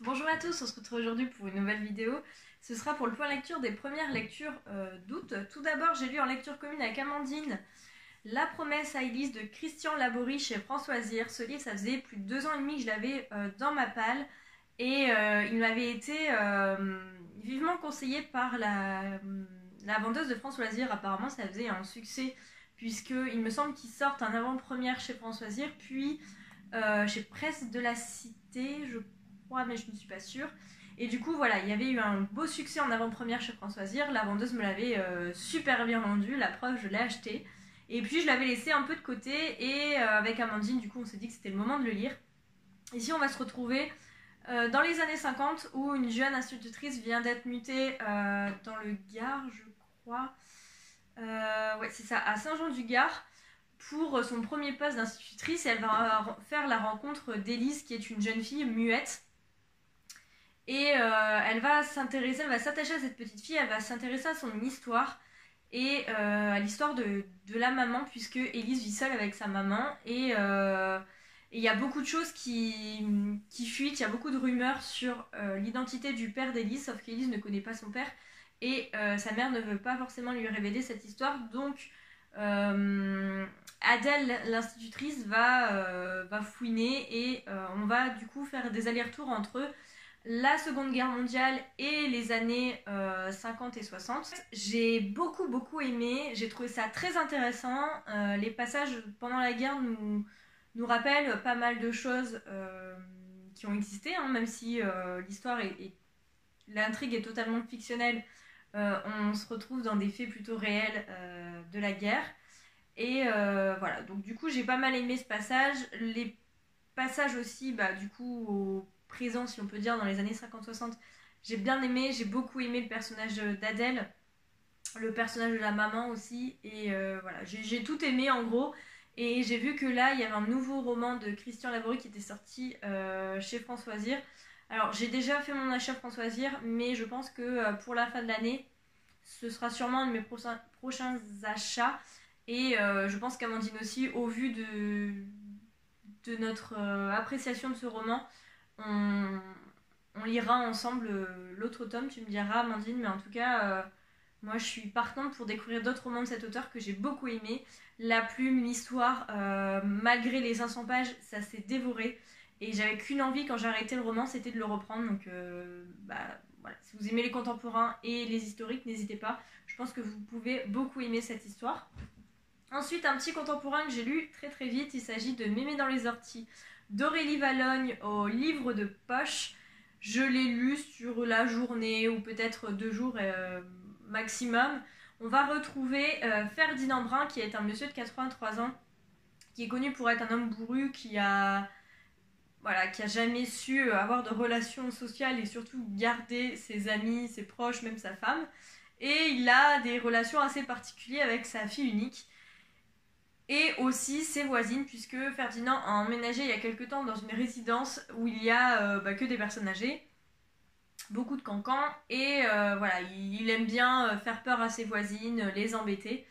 Bonjour à tous, on se retrouve aujourd'hui pour une nouvelle vidéo. Ce sera pour le point lecture des premières lectures d'août. Tout d'abord, j'ai lu en lecture commune avec Amandine La promesse à Élise de Christian Laborie chez François Zir. Ce livre, ça faisait plus de 2 ans et demi que je l'avais dans ma palle et il m'avait été vivement conseillé par la vendeuse de François Zir. Apparemment, ça faisait un succès puisqu'il me semble qu'ils sortent un avant-première chez François Zir, puis chez Presse de la Cité, je crois, mais je ne suis pas sûre. Et du coup, voilà, il y avait eu un beau succès en avant-première chez François Zir. La vendeuse me l'avait super bien vendu, la preuve, je l'ai acheté. Et puis, je l'avais laissé un peu de côté. Et avec Amandine, du coup, on s'est dit que c'était le moment de le lire. Ici, on va se retrouver dans les années 50, où une jeune institutrice vient d'être mutée dans le Gard, je crois. Ouais, c'est ça, à Saint-Jean-du-Gard, pour son premier poste d'institutrice, et elle va faire la rencontre d'Élise, qui est une jeune fille muette. Et elle va s'attacher à cette petite fille, elle va s'intéresser à son histoire et à l'histoire de la maman, puisque Élise vit seule avec sa maman. Et il y a beaucoup de choses qui fuitent, il y a beaucoup de rumeurs sur l'identité du père d'Élise, sauf qu'Élise ne connaît pas son père. Et sa mère ne veut pas forcément lui révéler cette histoire. Donc Adèle, l'institutrice, va fouiner et on va du coup faire des allers-retours entre la Seconde Guerre mondiale et les années 50 et 60. J'ai beaucoup aimé, j'ai trouvé ça très intéressant. Les passages pendant la guerre nous rappellent pas mal de choses qui ont existé, hein, même si l'histoire l'intrigue est totalement fictionnelle. On se retrouve dans des faits plutôt réels de la guerre. Et voilà, donc du coup j'ai pas mal aimé ce passage. Les passages aussi, du coup, au présent, si on peut dire, dans les années 50-60, j'ai bien aimé, j'ai beaucoup aimé le personnage d'Adèle, le personnage de la maman aussi, et voilà, j'ai tout aimé en gros. Et j'ai vu que là, il y avait un nouveau roman de Christian Laborie qui était sorti chez François Zir. Alors, j'ai déjà fait mon achat François Zir, mais je pense que pour la fin de l'année, ce sera sûrement un de mes prochains achats. Et je pense qu'Amandine aussi, au vu de notre appréciation de ce roman, on, on lira ensemble l'autre tome. Tu me diras, Amandine, mais en tout cas, moi je suis partante pour découvrir d'autres romans de cet auteur que j'ai beaucoup aimé. La plume, l'histoire, malgré les 500 pages, ça s'est dévoré. Et j'avais qu'une envie quand j'ai arrêté le roman, c'était de le reprendre. Donc voilà, si vous aimez les contemporains et les historiques, n'hésitez pas. Je pense que vous pouvez beaucoup aimer cette histoire. Ensuite, un petit contemporain que j'ai lu très vite, il s'agit de Mémé dans les orties d'Aurélie Valogne au livre de poche. Je l'ai lu sur la journée ou peut-être 2 jours maximum. On va retrouver Ferdinand Brun, qui est un monsieur de 83 ans, qui est connu pour être un homme bourru, qui a jamais su avoir de relations sociales et surtout garder ses amis, ses proches, même sa femme. Et il a des relations assez particulières avec sa fille unique et aussi ses voisines, puisque Ferdinand a emménagé il y a quelques temps dans une résidence où il y a que des personnes âgées, beaucoup de cancans, et voilà, il aime bien faire peur à ses voisines, les embêter.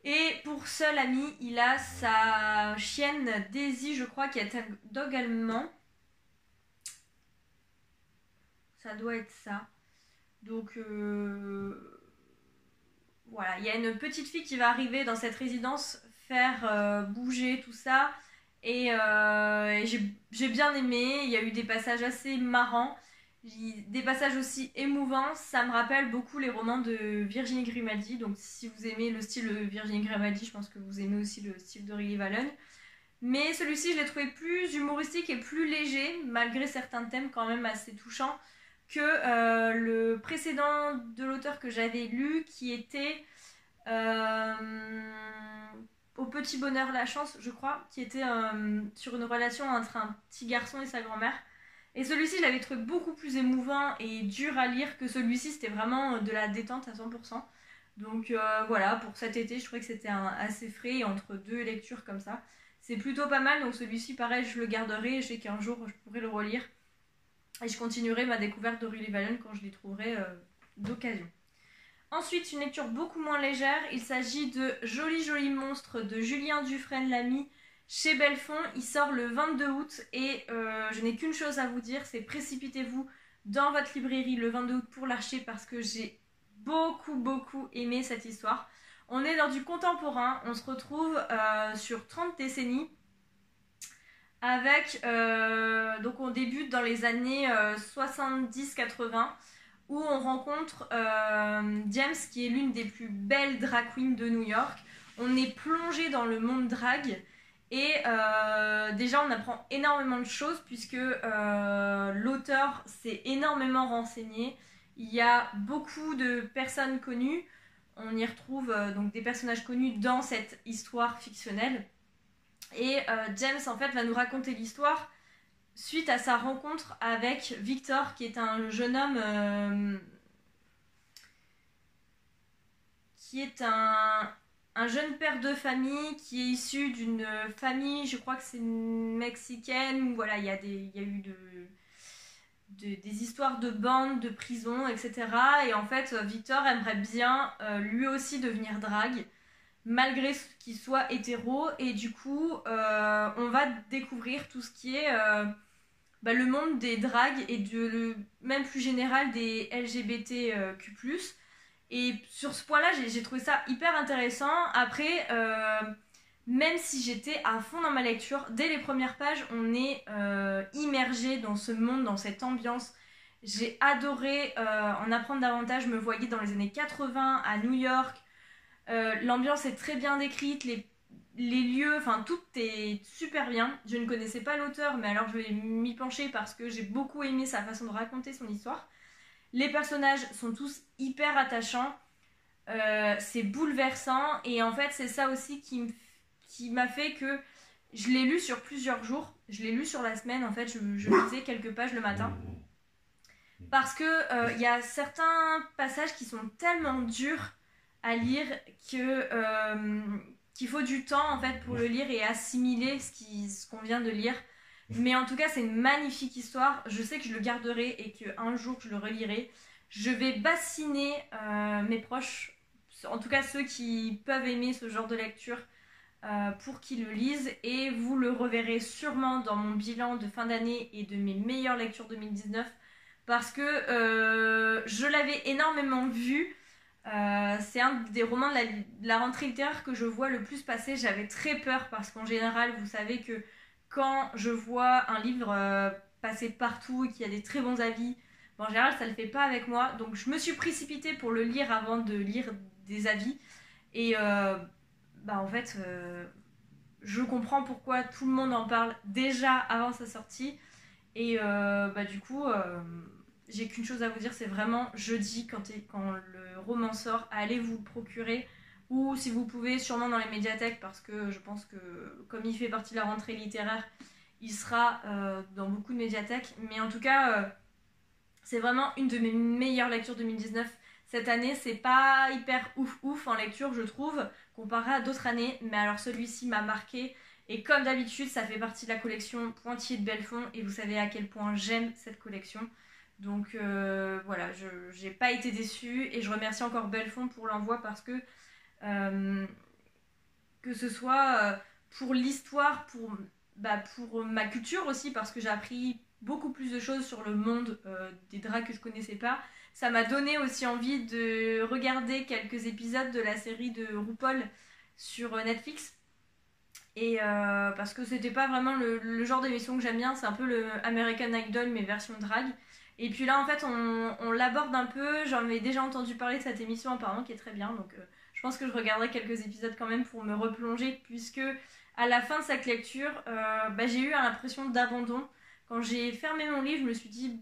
Et pour seul ami, il a sa chienne Daisy, je crois, qui est un dog allemand. Ça doit être ça. Donc voilà, il y a une petite fille qui va arriver dans cette résidence faire bouger tout ça. Et j'ai bien aimé. Il y a eu des passages assez marrants, des passages aussi émouvants. Ça me rappelle beaucoup les romans de Virginie Grimaldi. Donc si vous aimez le style de Virginie Grimaldi, je pense que vous aimez aussi le style d'Aurélie Valogne. Mais celui-ci, je l'ai trouvé plus humoristique et plus léger, malgré certains thèmes quand même assez touchants, que le précédent de l'auteur que j'avais lu, qui était euh, Au petit bonheur la chance, je crois, qui était sur une relation entre un petit garçon et sa grand-mère. Et celui-ci, je l'avais trouvé beaucoup plus émouvant et dur à lire que celui-ci. C'était vraiment de la détente à 100%. Donc voilà, pour cet été, je trouvais que c'était assez frais entre deux lectures comme ça. C'est plutôt pas mal, donc celui-ci, pareil, je le garderai. Je sais qu'un jour, je pourrai le relire. Et je continuerai ma découverte d'Aurélie Valogne quand je les trouverai d'occasion. Ensuite, une lecture beaucoup moins légère. Il s'agit de Joli Joli Monstre de Julien Dufresne-Lamy chez Belfond. Il sort le 22 août et je n'ai qu'une chose à vous dire, c'est précipitez-vous dans votre librairie le 22 août pour l'acheter parce que j'ai beaucoup aimé cette histoire. On est dans du contemporain, on se retrouve sur 30 décennies avec, donc on débute dans les années 70-80 où on rencontre James qui est l'une des plus belles drag queens de New York. On est plongé dans le monde drag et déjà on apprend énormément de choses puisque l'auteur s'est énormément renseigné. Il y a beaucoup de personnes connues, on y retrouve donc des personnages connus dans cette histoire fictionnelle. Et James en fait va nous raconter l'histoire suite à sa rencontre avec Victor qui est un jeune homme qui est un jeune père de famille qui est issu d'une famille, je crois que c'est mexicaine, où voilà, il y a eu des histoires de bandes, de prisons, etc. Et en fait, Victor aimerait bien lui aussi devenir drague, malgré qu'il soit hétéro. Et du coup, on va découvrir tout ce qui est le monde des dragues et même plus général des LGBTQ+. Et sur ce point-là, j'ai trouvé ça hyper intéressant. Après, même si j'étais à fond dans ma lecture, dès les premières pages, on est immergé dans ce monde, dans cette ambiance. J'ai adoré en apprendre davantage. Je me voyais dans les années 80 à New York. L'ambiance est très bien décrite, les lieux, enfin tout est super bien. Je ne connaissais pas l'auteur, mais alors je vais m'y pencher parce que j'ai beaucoup aimé sa façon de raconter son histoire. Les personnages sont tous hyper attachants, c'est bouleversant et en fait c'est ça aussi qui m'a fait que je l'ai lu sur plusieurs jours. Je l'ai lu sur la semaine, en fait je lisais quelques pages le matin. Parce que y a certains passages qui sont tellement durs à lire qu'il faut du temps en fait pour le lire et assimiler ce qu'on vient de lire. Mais en tout cas, c'est une magnifique histoire. Je sais que je le garderai et qu'un jour je le relirai. Je vais bassiner mes proches, en tout cas ceux qui peuvent aimer ce genre de lecture, pour qu'ils le lisent. Et vous le reverrez sûrement dans mon bilan de fin d'année et de mes meilleures lectures 2019. Parce que je l'avais énormément vu. C'est un des romans de la rentrée littéraire que je vois le plus passer. J'avais très peur parce qu'en général, vous savez que quand je vois un livre passer partout et qu'il y a des très bons avis, en général ça ne le fait pas avec moi. Donc je me suis précipitée pour le lire avant de lire des avis. Et en fait, je comprends pourquoi tout le monde en parle déjà avant sa sortie. Et du coup, j'ai qu'une chose à vous dire, c'est vraiment jeudi quand le roman sort, allez vous le procurer. Ou si vous pouvez, sûrement dans les médiathèques, parce que je pense que comme il fait partie de la rentrée littéraire, il sera dans beaucoup de médiathèques. Mais en tout cas, c'est vraiment une de mes meilleures lectures 2019. Cette année, c'est pas hyper ouf en lecture, je trouve, comparé à d'autres années. Mais alors celui-ci m'a marqué. Et comme d'habitude, ça fait partie de la collection Pointier de Belfond. Et vous savez à quel point j'aime cette collection. Donc voilà, j'ai pas été déçue. Et je remercie encore Belfond pour l'envoi parce que ce soit pour l'histoire, pour ma culture aussi, parce que j'ai appris beaucoup plus de choses sur le monde des drags que je connaissais pas. Ça m'a donné aussi envie de regarder quelques épisodes de la série de RuPaul sur Netflix. Et parce que c'était pas vraiment le genre d'émission que j'aime bien, c'est un peu le American Idol mais version drag. Et puis là en fait on l'aborde un peu, j'en ai déjà entendu parler de cette émission apparemment qui est très bien, donc je pense que je regarderai quelques épisodes quand même pour me replonger, puisque à la fin de cette lecture, j'ai eu l'impression d'abandon. Quand j'ai fermé mon livre, je me suis dit,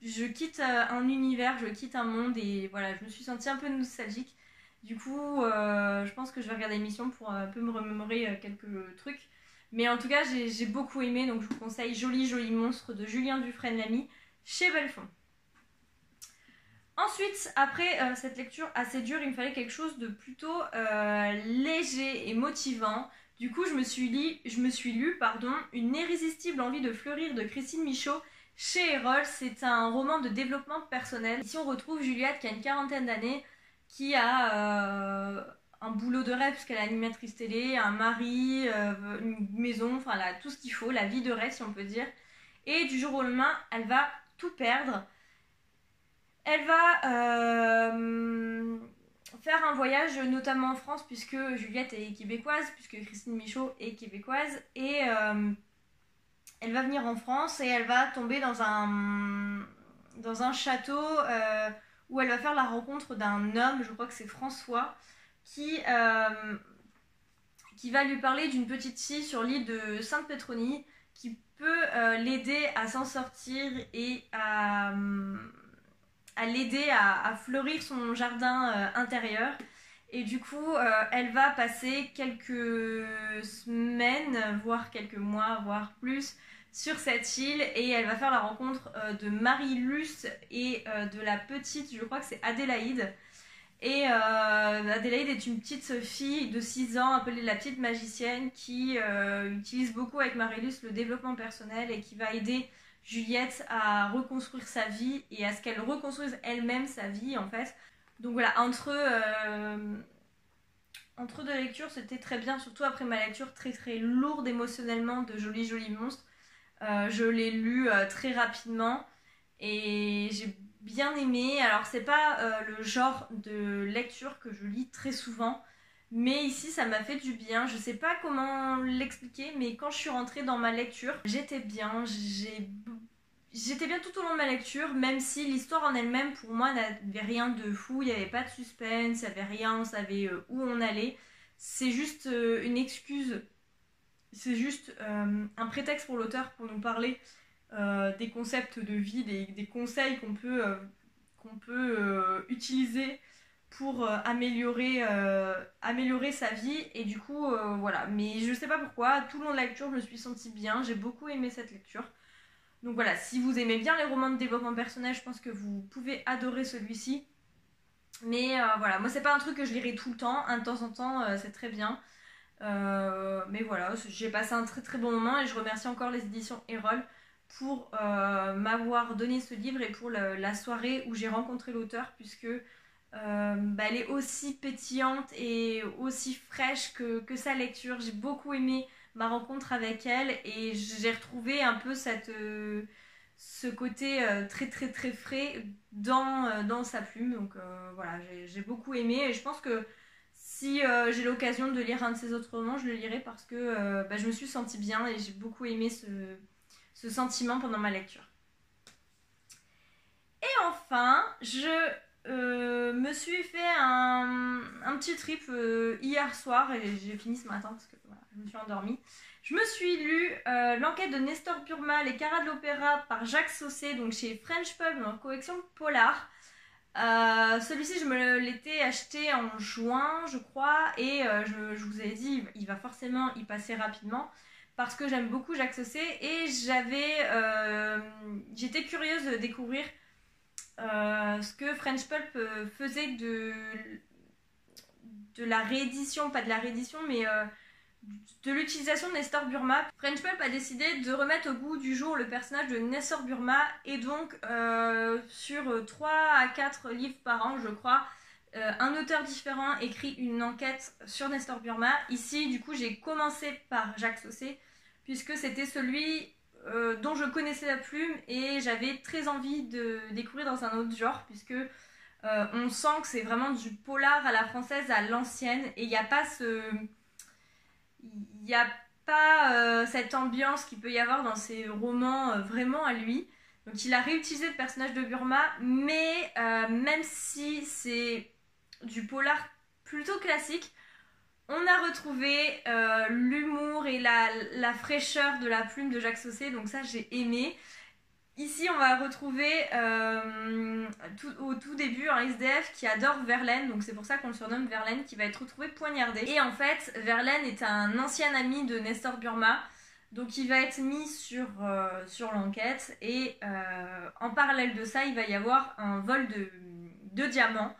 je quitte un univers, je quitte un monde, et voilà, je me suis sentie un peu nostalgique. Du coup, je pense que je vais regarder l'émission pour un peu me remémorer quelques trucs. Mais en tout cas, j'ai beaucoup aimé, donc je vous conseille Joli Joli Monstre de Julien Dufresne-Lamy chez Belfond. Ensuite, après cette lecture assez dure, il me fallait quelque chose de plutôt léger et motivant. Du coup, je me suis lu Une irrésistible envie de fleurir de Christine Michaud chez Erol. C'est un roman de développement personnel. Ici, on retrouve Juliette qui a une quarantaine d'années, qui a un boulot de rêve puisqu'elle est animatrice télé, un mari, une maison, enfin là, tout ce qu'il faut, la vie de rêve si on peut dire. Et du jour au lendemain, elle va tout perdre. Elle va faire un voyage notamment en France puisque Juliette est québécoise, puisque Christine Michaud est québécoise. Et elle va venir en France et elle va tomber dans un château où elle va faire la rencontre d'un homme, je crois que c'est François, qui va lui parler d'une petite fille sur l'île de Sainte-Pétronie qui peut l'aider à s'en sortir et à l'aider à fleurir son jardin intérieur. Et du coup, elle va passer quelques semaines, voire quelques mois, voire plus, sur cette île et elle va faire la rencontre de Marie-Luce et de la petite, je crois que c'est Adélaïde. Et Adélaïde est une petite fille de 6 ans appelée la petite magicienne qui utilise beaucoup avec Marie-Luce le développement personnel et qui va aider Juliette à reconstruire sa vie et à ce qu'elle reconstruise elle-même sa vie en fait. Donc voilà, entre deux lectures c'était très bien, surtout après ma lecture très très lourde émotionnellement de Joli Joli Monstre. Je l'ai lu très rapidement et j'ai bien aimé. Alors c'est pas le genre de lecture que je lis très souvent, mais ici ça m'a fait du bien. Je sais pas comment l'expliquer, mais quand je suis rentrée dans ma lecture, j'étais bien. J'étais bien tout au long de ma lecture, même si l'histoire en elle-même pour moi n'avait rien de fou, il n'y avait pas de suspense, il n'y avait rien, on savait où on allait. C'est juste une excuse. C'est juste un prétexte pour l'auteur pour nous parler des concepts de vie, des conseils qu'on peut utiliser pour améliorer sa vie. Et du coup, voilà. Mais je sais pas pourquoi, tout le long de la lecture, je me suis sentie bien. J'ai beaucoup aimé cette lecture. Donc voilà, si vous aimez bien les romans de développement personnel, je pense que vous pouvez adorer celui-ci. Mais voilà, moi c'est pas un truc que je lirai tout le temps. De temps en temps, c'est très bien. Mais voilà, j'ai passé un très très bon moment et je remercie encore les éditions Erol pour m'avoir donné ce livre et pour la soirée où j'ai rencontré l'auteur puisque elle est aussi pétillante et aussi fraîche que sa lecture. J'ai beaucoup aimé ma rencontre avec elle et j'ai retrouvé un peu ce côté très très très frais dans sa plume. Donc voilà, j'ai beaucoup aimé et je pense que si j'ai l'occasion de lire un de ses autres romans, je le lirai parce que je me suis sentie bien et j'ai beaucoup aimé ce sentiment pendant ma lecture. Et enfin, je me suis fait un petit trip hier soir et j'ai fini ce matin parce que voilà, je me suis endormie. Je me suis lu l'enquête de Nestor Burma, Les Caras de l'Opéra par Jacques Saussé, donc chez French Pub en collection Polar. Celui-ci je me l'étais acheté en juin je crois et je vous ai dit il va forcément y passer rapidement parce que j'aime beaucoup Jacques Saussé et j'étais curieuse de découvrir ce que French Pulp faisait de la réédition, pas de la réédition mais de l'utilisation de Nestor Burma. French Pulp a décidé de remettre au goût du jour le personnage de Nestor Burma et donc sur 3 à 4 livres par an je crois, un auteur différent écrit une enquête sur Nestor Burma. Ici du coup j'ai commencé par Jacques Saussé puisque c'était celui dont je connaissais la plume et j'avais très envie de découvrir dans un autre genre puisque on sent que c'est vraiment du polar à la française à l'ancienne et il n'y a pas cette ambiance qu'il peut y avoir dans ses romans vraiment à lui. Donc il a réutilisé le personnage de Burma, mais même si c'est du polar plutôt classique, on a retrouvé l'humour et la fraîcheur de la plume de Jacques Saussé, donc ça j'ai aimé. Ici, on va retrouver au tout début un SDF qui adore Verlaine, donc c'est pour ça qu'on le surnomme Verlaine, qui va être retrouvé poignardé. Et en fait, Verlaine est un ancien ami de Nestor Burma, donc il va être mis sur l'enquête. Et en parallèle de ça, il va y avoir un vol de diamants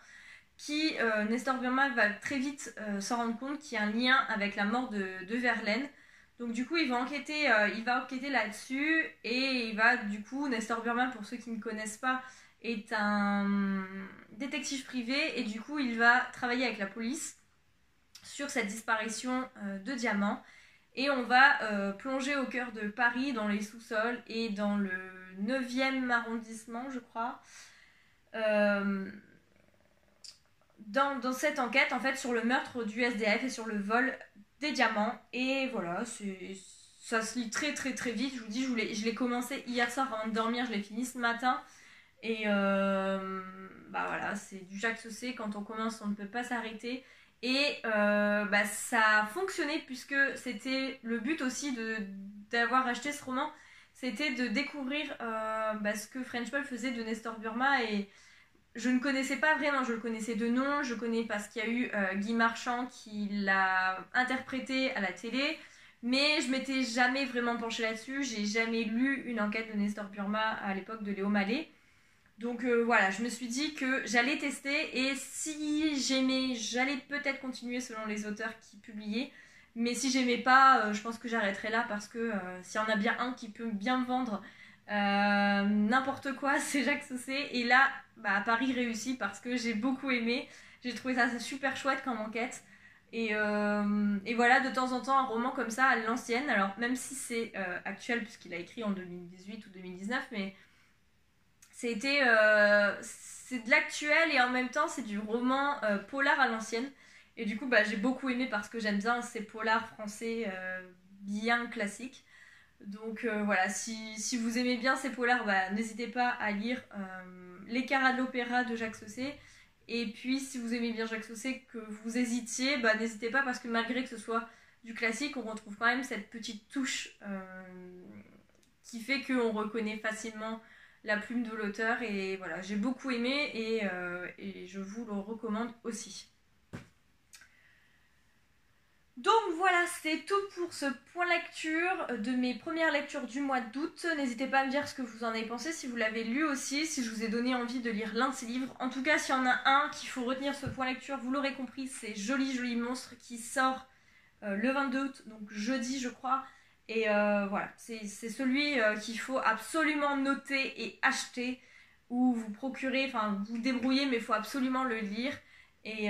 qui, Nestor Burma va très vite s'en rendre compte qu'il y a un lien avec la mort de Verlaine. Donc du coup il va enquêter là-dessus et du coup Nestor Burma, pour ceux qui ne connaissent pas, est un détective privé et du coup il va travailler avec la police sur cette disparition de diamants. Et on va plonger au cœur de Paris, dans les sous-sols et dans le 9e arrondissement, je crois. Dans cette enquête, en fait, sur le meurtre du SDF et sur le vol des diamants. Et voilà, ça se lit très très très vite. Je vous dis, je l'ai commencé hier soir avant de dormir, je l'ai fini ce matin. Et bah voilà, c'est du Jacques Saucé. Quand on commence, on ne peut pas s'arrêter. Et bah, ça a fonctionné puisque c'était le but aussi d'avoir acheté ce roman. C'était de découvrir bah, ce que French Paul faisait de Nestor Burma. Et je ne connaissais pas vraiment, je le connaissais de nom. Je connais parce qu'il y a eu Guy Marchand qui l'a interprété à la télé. Mais je m'étais jamais vraiment penchée là-dessus. J'ai jamais lu une enquête de Nestor Burma à l'époque de Léo Mallet. Donc voilà, je me suis dit que j'allais tester et si j'aimais, j'allais peut-être continuer selon les auteurs qui publiaient. Mais si j'aimais pas, je pense que j'arrêterai là parce que s'il y en a bien un qui peut bien me vendre n'importe quoi, c'est Jacques Saucé. Et là, bah, Paris réussit parce que j'ai beaucoup aimé. J'ai trouvé ça super chouette comme enquête. Et voilà, de temps en temps, un roman comme ça à l'ancienne. Alors même si c'est actuel puisqu'il a écrit en 2018 ou 2019, mais... c'est de l'actuel et en même temps c'est du roman polar à l'ancienne. Et du coup bah, j'ai beaucoup aimé parce que j'aime bien ces polars français bien classiques. Donc voilà, si vous aimez bien ces polars, bah, n'hésitez pas à lire Les Caras de l'Opéra de Jacques Saucé. Et puis si vous aimez bien Jacques Saucé, que vous hésitiez, bah, n'hésitez pas parce que malgré que ce soit du classique, on retrouve quand même cette petite touche qui fait qu'on reconnaît facilement la plume de l'auteur. Et voilà, j'ai beaucoup aimé et je vous le recommande aussi. Donc voilà, c'est tout pour ce point lecture de mes premières lectures du mois d'août. N'hésitez pas à me dire ce que vous en avez pensé, si vous l'avez lu aussi, si je vous ai donné envie de lire l'un de ces livres. En tout cas, s'il y en a un qu'il faut retenir ce point lecture, vous l'aurez compris, c'est Joli Joli Monstre qui sort le 22 août, donc jeudi je crois. Et voilà, c'est celui qu'il faut absolument noter et acheter ou vous procurer, enfin vous débrouiller, mais il faut absolument le lire. Et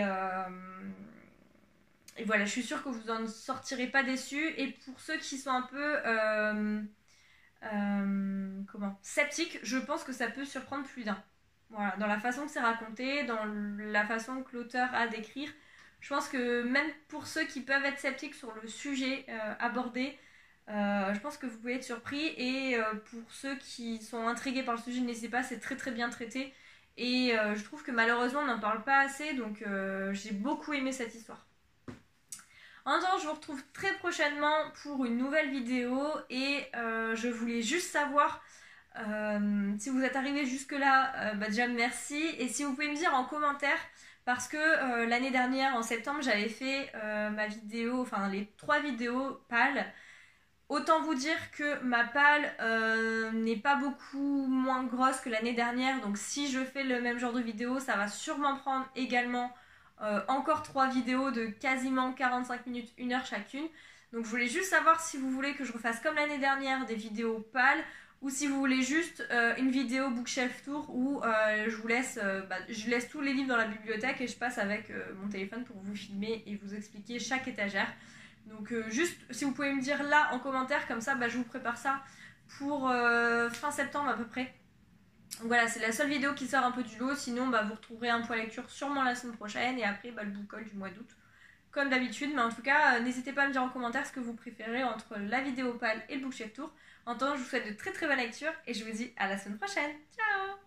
voilà, je suis sûre que vous n'en sortirez pas déçus. Et pour ceux qui sont un peu sceptiques, je pense que ça peut surprendre plus d'un. Voilà, dans la façon que c'est raconté, dans la façon que l'auteur a d'écrire. Je pense que même pour ceux qui peuvent être sceptiques sur le sujet abordé, je pense que vous pouvez être surpris. Et pour ceux qui sont intrigués par le sujet, n'hésitez pas, c'est très très bien traité. Et je trouve que malheureusement on n'en parle pas assez, donc j'ai beaucoup aimé cette histoire. En attendant, je vous retrouve très prochainement pour une nouvelle vidéo et je voulais juste savoir si vous êtes arrivé jusque là, déjà merci. Et si vous pouvez me dire en commentaire, parce que l'année dernière en septembre j'avais fait ma vidéo, enfin les 3 vidéos pâles. Autant vous dire que ma palle n'est pas beaucoup moins grosse que l'année dernière, donc si je fais le même genre de vidéo, ça va sûrement prendre également encore 3 vidéos de quasiment 45 minutes, 1 heure chacune. Donc je voulais juste savoir si vous voulez que je refasse comme l'année dernière des vidéos pâles ou si vous voulez juste une vidéo bookshelf tour où je laisse tous les livres dans la bibliothèque et je passe avec mon téléphone pour vous filmer et vous expliquer chaque étagère. Donc juste si vous pouvez me dire là en commentaire, comme ça je vous prépare ça pour fin septembre à peu près. Donc voilà, c'est la seule vidéo qui sort un peu du lot, sinon vous retrouverez un point lecture sûrement la semaine prochaine et après le book haul du mois d'août comme d'habitude. Mais en tout cas, n'hésitez pas à me dire en commentaire ce que vous préférez entre la vidéo pâle et le bookshelf tour. En attendant, je vous souhaite de très très bonnes lectures et je vous dis à la semaine prochaine. Ciao!